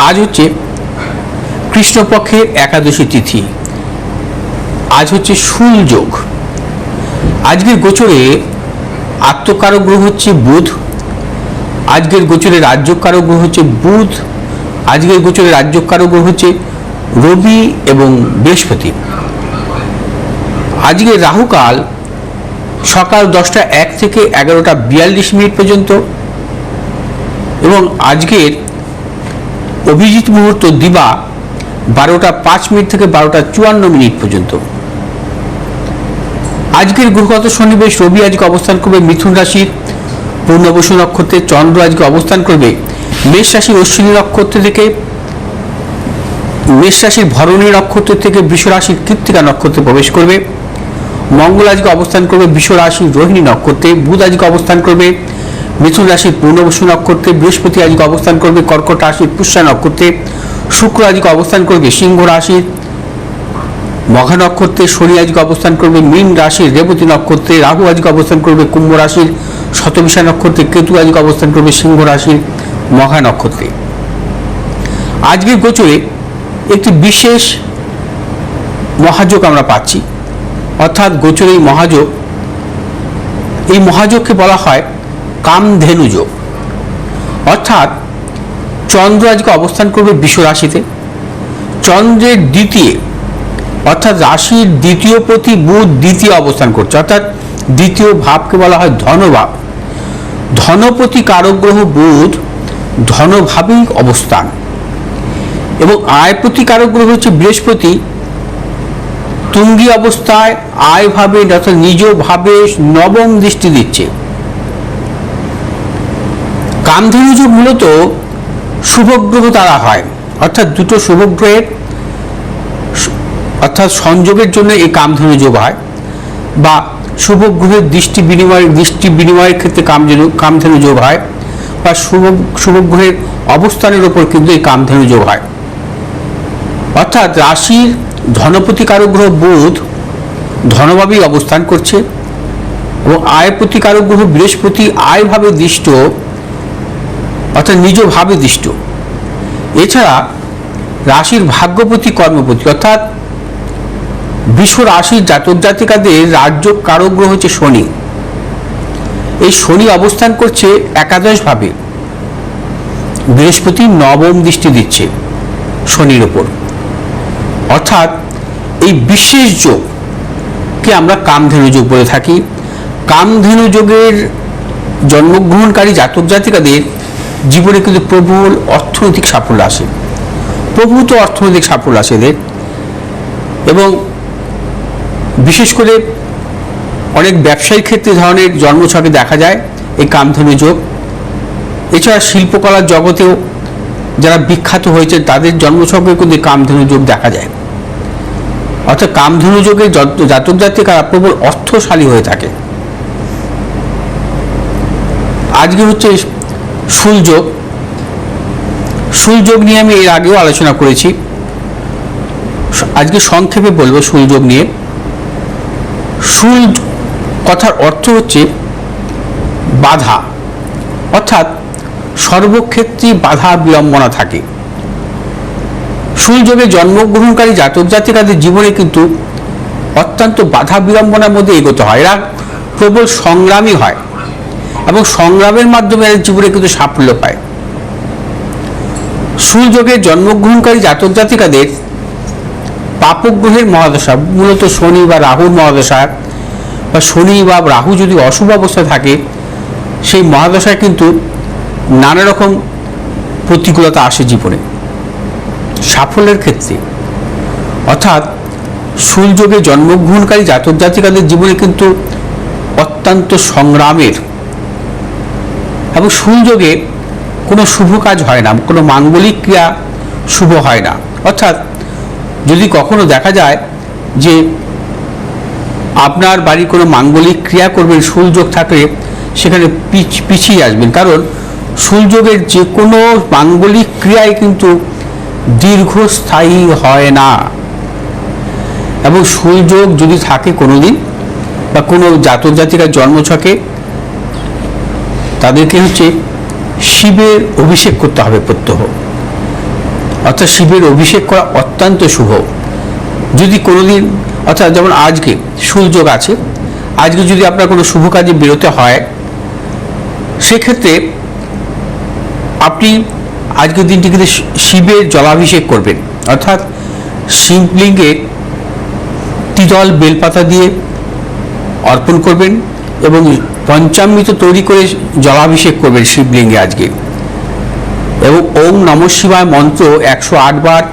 আজ হচ্ছে কৃষ্ণপক্ষের একাদশী তিথি। আজ হচ্ছে শুল যোগ। আজকের গোচরে আত্মকারক গ্রহ হচ্ছে বুধ। আজকের গোচরে রাজ্যকারক গ্রহ হচ্ছে বুধ। আজকের গোচরে রাজ্যকারক গ্রহ হচ্ছে রবি এবং বৃহস্পতি। আজকের রাহুকাল সকাল 10টা 1 থেকে 11টা 42 মিনিট পর্যন্ত এবং আজকের অভিজিৎ মুহূর্ত দিবা 12টা 5 মিনিট থেকে 12টা 54 মিনিট পর্যন্ত। আজকের গ্রহগত সন্নিবেশ রবি আজকে অবস্থান করবে মিথুন রাশির পূর্ণবসু নক্ষত্রে। চন্দ্র আজকে অবস্থান করবে মেষ রাশির অশ্বিনী নক্ষত্র থেকে, মেষ রাশির ভরণী নক্ষত্র থেকে বৃষ রাশির কৃত্তিকা নক্ষত্রে প্রবেশ করবে। মঙ্গল আজকে অবস্থান করবে বৃষ রাশির রোহিণী নক্ষত্রে। বুধ আজকে অবস্থান করবে মিথুন রাশির পূর্ণবসু নক্ষত্রে। বৃহস্পতি আজকে অবস্থান করবে কর্কট রাশির পুষ্যা নক্ষত্রে। শুক্র আজকে অবস্থান করবে সিংহ রাশির মঘা নক্ষত্রে। শনি আজকে অবস্থান করবে মীন রাশির রেবতী নক্ষত্রে। রাহু আজকে অবস্থান করবে কুম্ভ রাশির শতবিশা নক্ষত্রে। কেতু আজকে অবস্থান করবে সিংহ রাশির মঘা নক্ষত্রে। আজকের গোচরে একটি বিশেষ মহাযোগ আমরা পাচ্ছি, অর্থাৎ গোচরে এই মহাযোগ, এই মহাযোগকে বলা হয় কামধেনু যোগ। অর্থাৎ চন্দ্র আজকে অবস্থান করবে বৃষ রাশিতে। চন্দ্রের দ্বিতীয় অর্থাৎ রাশির দ্বিতীয় প্রতি বুধ দ্বিতীয় অবস্থান করছে, অর্থাৎ দ্বিতীয় ভাবকে বলা হয় ধনভাব। ধনপতি কারক গ্রহ বুধ ধনভাবেই অবস্থান এবং আয়পতি কারক গ্রহ হচ্ছে বৃহস্পতি তুঙ্গী অবস্থায় আয় ভাবে অর্থাৎ নিজ ভাবে নবম দৃষ্টি দিচ্ছে। কামধেনু যোগ মূলত শুভগ্রহ দ্বারা হয়, অর্থাৎ দুটো শুভগ্রহের অর্থাৎ সংযোগের জন্য এই কামধেনু যোগ হয়, বা শুভগ্রহের দৃষ্টি বিনিময়ের ক্ষেত্রে কামধেনু যোগ হয়, বা শুভগ্রহের অবস্থানের উপর কিন্তু এই কামধেনু যোগ হয়। অর্থাৎ রাশির ধনপতি কারক গ্রহ বুধ ধনভাবেই অবস্থান করছে এবং আয়পতি কারক গ্রহ বৃহস্পতি আয়ভাবে দৃষ্ট, অর্থাৎ নিজ ভাবে দৃষ্ট। এছাড়া রাশির ভাগ্যপতি কর্মপতি অর্থাৎ বৃষ রাশির জাতক জাতিকাদের রাজ্য কারক গ্রহ হচ্ছে শনি। এই শনি অবস্থান করছে একাদশ ভাবে, বৃহস্পতি নবম দৃষ্টি দিচ্ছে শনির ওপর। অর্থাৎ এই বিশেষ যোগকে আমরা কামধেনু যোগ বলে থাকি। কামধেনু যোগের জন্মগ্রহণকারী জাতক জাতিকাদের জীবনে কিন্তু প্রবল অর্থনৈতিক সাফল্য আসে, প্রভূত অর্থনৈতিক সাফল্য আসে এদের। এবং বিশেষ করে অনেক ব্যবসায়িক ক্ষেত্রে ধরনের জন্মছকে দেখা যায় এই কামধেনু যোগ। এছাড়া শিল্পকলার জগতেও যারা বিখ্যাত হয়েছে তাদের জন্মছকে কিন্তু কামধেনু যোগ দেখা যায়। অর্থাৎ কামধেনু যোগের জাতক জাতিকারা প্রবল অর্থশালী হয়ে থাকে। আজকে হচ্ছে শুল যোগ। শুল যোগ নিয়ে আমি এর আগেও আলোচনা করেছি, আজকে সংক্ষেপে বলবো শুল যোগ নিয়ে। শুল কথার অর্থ হচ্ছে বাধা, অর্থাৎ সর্বক্ষেত্রে বাধা বিড়ম্বনা থাকে। শুল যোগে জন্মগ্রহণকারী জাতক জাতিকাদের জীবনে কিন্তু অত্যন্ত বাধা বিড়ম্বনার মধ্যে এগোতে হয়। এরা প্রবল সংগ্রামী হয় এবং সংগ্রামের মাধ্যমে এর জীবনে কিন্তু সাফল্য পায়। শুল যোগে জন্মগ্রহণকারী জাতক জাতিকাদের পাপগ্রহের মহাদশা, মূলত শনি বা রাহুর মহাদশা, বা শনি বা রাহু যদি অশুভ অবস্থায় থাকে সেই মহাদশায় কিন্তু নানা রকম প্রতিকূলতা আসে জীবনে সাফল্যের ক্ষেত্রে। অর্থাৎ শুল যোগে জন্মগ্রহণকারী জাতক জাতিকাদের জীবনে কিন্তু অত্যন্ত সংগ্রামের, এবং শুল যোগে কোনো শুভ কাজ হয় না, কোনো মাঙ্গলিক ক্রিয়া শুভ হয় না। অর্থাৎ যদি কখনো দেখা যায় যে আপনার বাড়ি কোনো মাঙ্গলিক ক্রিয়া করবেন শুল যোগ থাকলে, সেখানে পিছিয়ে আসবেন, কারণ শুল যোগের যে কোনো মাঙ্গলিক ক্রিয়ায় কিন্তু দীর্ঘস্থায়ী হয় না। এবং শুল যোগ যদি থাকে কোনোদিন বা কোনো জাতক জাতিকার জন্মছকে, তাদেরকে হচ্ছে শিবের অভিষেক করতে হবে প্রত্যহ। অর্থাৎ শিবের অভিষেক করা অত্যন্ত শুভ। যদি কোনোদিন অর্থাৎ যেমন আজকে শুলযোগ আছে, আজকে যদি আপনার কোনো শুভ কাজে বেরোতে হয়, সেক্ষেত্রে আপনি আজকের দিনটি কিন্তু শিবের জলাভিষেক করবেন। অর্থাৎ শিবলিঙ্গে তিদল বেলপাতা দিয়ে অর্পণ করবেন এবং পঞ্চামৃত তৈরি করে জলাভিষেক করবেন শিবলিঙ্গে আজকে, এবং ওম নমঃ শিবায় মন্ত্র 108 বার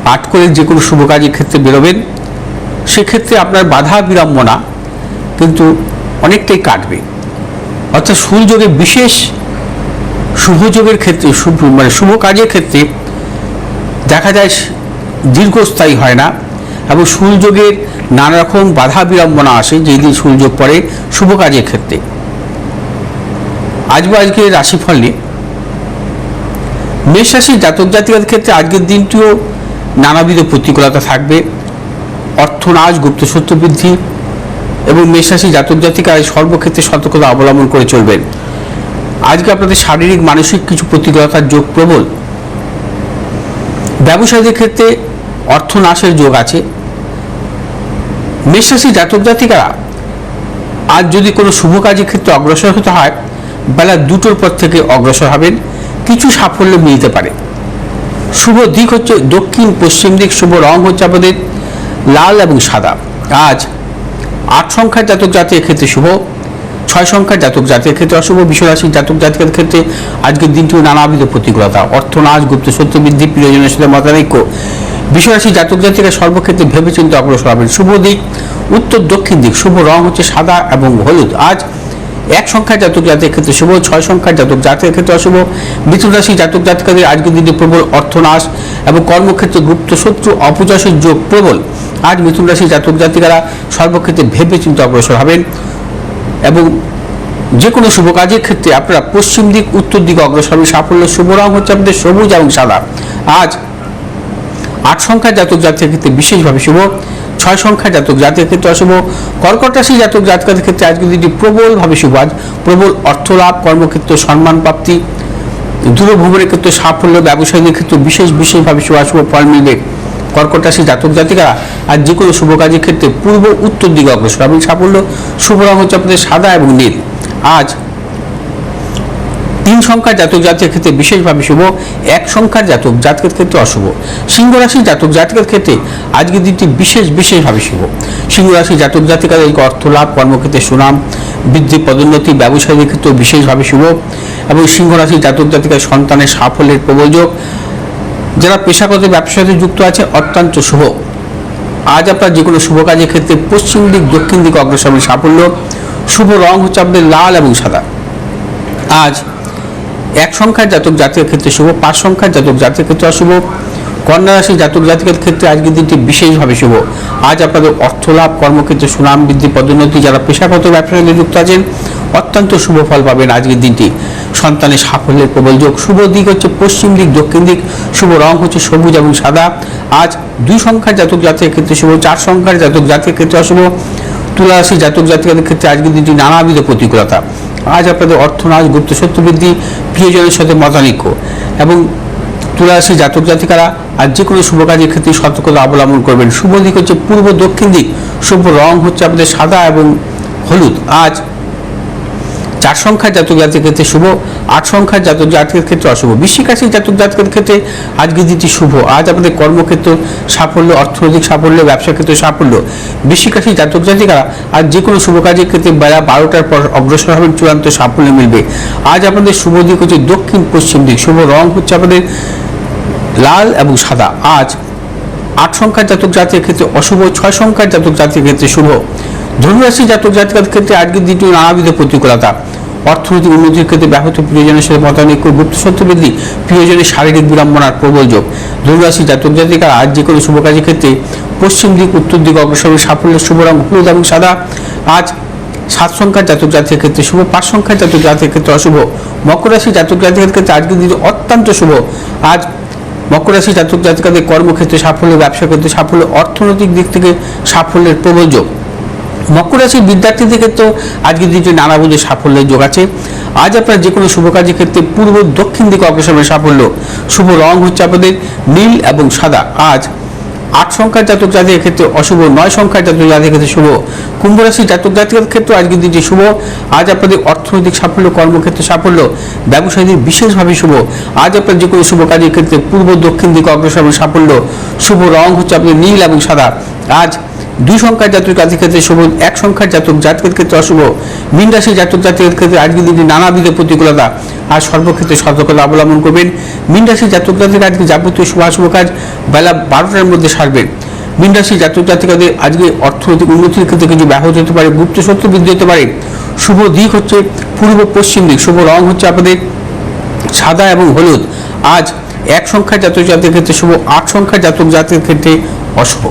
পাঠ করে যে কোনো শুভ কাজের ক্ষেত্রে বেরোবেন। সেক্ষেত্রে আপনার বাধা বিড়ম্বনা কিন্তু অনেকটাই কাটবে। অর্থাৎ শুলযোগে বিশেষ শুভযোগের ক্ষেত্রে শুভ কাজের ক্ষেত্রে দেখা যায় দীর্ঘস্থায়ী হয় না, এবং শুলযোগের নানা রকম বাধা বিড়ম্বনা আসে যেই দিন শুলযোগ পড়ে শুভ কাজের ক্ষেত্রে। আজকে রাশিফল নিয়ে মেষ রাশির জাতক জাতিকাদের ক্ষেত্রে আজকের দিনটিও নানাবিধ প্রতিকূলতা থাকবে। অর্থনাশ, গুপ্তশত্রু বৃদ্ধি, এবং মেষ রাশির জাতক জাতিকারা সর্বক্ষেত্রে সতর্কতা অবলম্বন করে চলবেন। আজকে আপনাদের শারীরিক মানসিক কিছু প্রতিকূলতার যোগ প্রবল। ব্যবসায়ীদের ক্ষেত্রে অর্থনাশের যোগ আছে। মেষ রাশির জাতক জাতিকারা আজ যদি কোনো শুভ কাজের ক্ষেত্রে অগ্রসর হতে হয়, বেলা 2টোর পর থেকে অগ্রসর হবেন, কিছু সাফল্য মিলতে পারে। শুভ দিক হচ্ছে দক্ষিণ পশ্চিম দিক, শুভ রং হচ্ছে আপনাদের লাল এবং সাদা। আজ 8 সংখ্যার জাতক জাতির ক্ষেত্রে শুভ, 6 সংখ্যার জাতক জাতির ক্ষেত্রে অশুভ। বৃষ রাশির জাতক জাতিকের ক্ষেত্রে আজকের দিনটিও নানাবিধ প্রতিকূলতা, অর্থনাশ, গুপ্তশত্রু বৃদ্ধি, প্রিয়জনের সাথে মতানৈক্য। বৃষ রাশির জাতক জাতিকা সর্বক্ষেত্রে ভেবেচিন্তে অগ্রসর হবেন। শুভ দিক উত্তর দক্ষিণ দিক, শুভ রং হচ্ছে সাদা এবং হলুদ। আজ 1 সংখ্যার জাতক জাতির ক্ষেত্রে শুভ, 6 সংখ্যার জাতক জাতির ক্ষেত্রে অশুভ। মিথুন রাশির জাতক জাতিকাদের আজকের দিনে প্রবল অর্থনাশ এবং কর্মক্ষেত্রে গুপ্তশত্রু অপযশের যোগ প্রবল। আজ মিথুন রাশির জাতক জাতিকারা সর্বক্ষেত্রে ভেবেচিন্তে অগ্রসর হবেন, এবং যে কোনো শুভ কাজের ক্ষেত্রে আপনারা পশ্চিম দিক উত্তর দিকে অগ্রসর হবেন। সাফল্য শুভ রং হচ্ছে আপনাদের সবুজ এবং সাদা। আজ 8 সংখ্যার জাতক জাতির ক্ষেত্রে বিশেষভাবে শুভ, 6 সংখ্যার জাতক জাতির ক্ষেত্রে অশুভ। কর্কট রাশির জাতক জাতিকাদের ক্ষেত্রে আজকের দিনটি প্রবলভাবে শুভ। আজ প্রবল অর্থলাভ, কর্মক্ষেত্রে সম্মান প্রাপ্তি, দূরভ্রমণের ক্ষেত্রে সাফল্য, ব্যবসায়ীদের ক্ষেত্রে বিশেষভাবে শুভ ফল মিলবে। কর্কট রাশির জাতক জাতিকারা আজ যে কোনো শুভ কাজের ক্ষেত্রে পূর্ব উত্তর দিকে অগ্রসর হবেন। সাফল্য শুভ রং হচ্ছে আপনাদের সাদা এবং নীল। আজ 3 সংখ্যার জাতক জাতিকের ক্ষেত্রে বিশেষভাবে শুভ, 1 সংখ্যার জাতক জাতকের ক্ষেত্রে অশুভ। সিংহ রাশির জাতক জাতকের ক্ষেত্রে আজকের দিনটি বিশেষভাবে শুভ। সিংহ রাশির জাতক জাতিকাদের অর্থ লাভ, কর্মক্ষেত্রে সুনাম বৃদ্ধি, পদোন্নতি, ব্যবসায়ীদের ক্ষেত্রে বিশেষভাবে শুভ, এবং সিংহ রাশির জাতক জাতিকার সন্তানের সাফল্যের প্রবল যোগ। যারা পেশাগত ব্যবসার সাথে যুক্ত আছে অত্যন্ত শুভ। আজ আপনার যে কোনো শুভ কাজের ক্ষেত্রে পশ্চিম দিক দক্ষিণ দিকে অগ্রসর হবেন। সাফল্য শুভ রং হচ্ছে আপনাদের লাল এবং সাদা। আজ 1 সংখ্যার জাতক জাতিকের ক্ষেত্রে শুভ, 5 সংখ্যার জাতক জাতিকের ক্ষেত্রে অশুভ। কন্যা রাশির জাতক জাতিকের ক্ষেত্রে আজকের দিনটি বিশেষভাবে শুভ। আজ আপনাদের অর্থলাভ, কর্মক্ষেত্রে সুনাম বৃদ্ধি, পদোন্নতি, যারা পেশাগত ব্যবসার সাথে যুক্ত আছেন অত্যন্ত শুভ ফল পাবেন আজকের দিনটি। সন্তানের সাফল্যের প্রবল যোগ। শুভ দিক হচ্ছে পশ্চিম দিক দক্ষিণ দিক, শুভ রং হচ্ছে সবুজ এবং সাদা। আজ 2 সংখ্যার জাতক জাতিকের ক্ষেত্রে শুভ, 4 সংখ্যার জাতক জাতিকের ক্ষেত্রে অশুভ। তুলা রাশির জাতক জাতিকাদের ক্ষেত্রে আজকের দিনটি নানাবিধ প্রতিকূলতা। আজ আপনাদের অর্থনাশ, গুপ্তশত্রু বৃদ্ধি, প্রিয়জনের সাথে মতানৈক্য, এবং তুলা রাশির জাতক জাতিকারা আজ যে কোনো শুভ কাজের ক্ষেত্রে সতর্কতা অবলম্বন করবেন। শুভ দিক হচ্ছে পূর্ব দক্ষিণ দিক, শুভ রং হচ্ছে আপনাদের সাদা এবং হলুদ। আজ 4 সংখ্যার জাতক জাতিকের ক্ষেত্রে শুভ, 8 সংখ্যার জাতক জাতিকের ক্ষেত্রে অশুভ। বৃশ্চিক রাশির জাতক জাতিকের ক্ষেত্রে আজকের দিনটি শুভ। আজ আপনাদের কর্মক্ষেত্র সাফল্য, অর্থনৈতিক সাফল্য, ব্যবসা ক্ষেত্রে সাফল্য। বৃশ্চিক রাশির জাতক জাতিকারা আজ যে কোনো শুভ কাজের ক্ষেত্রে বেলা 12টার পর অগ্রসর হবেন, চূড়ান্ত সাফল্য মিলবে। আজ আপনাদের শুভ দিক হচ্ছে দক্ষিণ পশ্চিম দিক, শুভ রং হচ্ছে আপনাদের লাল এবং সাদা। আজ 8 সংখ্যার জাতক জাতিকের ক্ষেত্রে অশুভ, 6 সংখ্যার জাতক জাতিকের ক্ষেত্রে শুভ। ধনুরাশি জাতক জাতিকাদের ক্ষেত্রে আজকের দিনটি নানাবিধ প্রতিকূলতা, অর্থনৈতিক উন্নতির ক্ষেত্রে ব্যাহত, প্রিয়জনের সাথে মতানৈক্য, গুপ্তশত্রু বৃদ্ধি, প্রিয়জনের শারীরিক বিড়ম্বনার প্রবল যোগ। ধনুরাশি জাতক জাতিকারা আজ যে কোনো শুভ কাজের ক্ষেত্রে পশ্চিম দিক উত্তর দিক অগ্রসর সাফল্য, শুভ রং হলুদ এবং সাদা। আজ 7 সংখ্যার জাতক জাতিকের ক্ষেত্রে শুভ, 5 সংখ্যার জাতক জাতিকের ক্ষেত্রে অশুভ। মকর রাশি জাতক জাতিকের ক্ষেত্রে আজকের দিনটি অত্যন্ত শুভ। আজ মকর রাশি জাতক জাতিকাদের কর্মক্ষেত্রে সাফল্য, ব্যবসা ক্ষেত্রে সাফল্য, অর্থনৈতিক দিক থেকে সাফল্যের প্রবল যোগ। মকর রাশির বিদ্যার্থীদের ক্ষেত্রেও আজকের দিনটি নানাবিধ সাফল্যের যোগ আছে। আজ আপনার যে কোনো শুভ কাজের ক্ষেত্রে পূর্ব দক্ষিণ দিকে অগ্রসরের সাফল্য। শুভ রং হচ্ছে আপনাদের নীল এবং সাদা। আজ 8 সংখ্যার জাতক জাতিকের ক্ষেত্রে অশুভ, 9 সংখ্যার জাতক জাতিকের ক্ষেত্রে শুভ। কুম্ভ রাশির জাতক জাতিকের ক্ষেত্রে আজকের দিনটি শুভ। আজ আপনাদের অর্থনৈতিক সাফল্য, কর্মক্ষেত্রে সাফল্য, ব্যবসায়ীদের বিশেষভাবে শুভ। আজ আপনার যে কোনো শুভ কাজের ক্ষেত্রে পূর্ব দক্ষিণ দিকে অগ্রসরের সাফল্য। শুভ রং হচ্ছে আপনাদের নীল এবং সাদা। আজ 2 সংখ্যার জাতক জাতিকের ক্ষেত্রে শুভ, 1 সংখ্যার জাতক জাতকের ক্ষেত্রে অশুভ। মীন রাশির জাতক জাতিকের ক্ষেত্রে আজকের দিনটি নানাবিধ প্রতিকূলতা। আজ সর্বক্ষেত্রে সতর্কতা অবলম্বন করবেন। মীন রাশির জাতক জাতিক আজকে যাবতীয় শুভ কাজ বেলা 12টার মধ্যে সারবেন। মীন রাশির জাতক জাতিকাদের আজকে অর্থনৈতিক উন্নতির ক্ষেত্রে কিছু ব্যাহত হতে পারে, গুপ্ত শত্রু বৃদ্ধি হতে পারে। শুভ দিক হচ্ছে পূর্ব পশ্চিম দিক। শুভ রং হচ্ছে আপনাদের সাদা এবং হলুদ। আজ 1 সংখ্যার জাতক জাতিকের ক্ষেত্রে শুভ, 8 সংখ্যার জাতক জাতিকের ক্ষেত্রে অশুভ।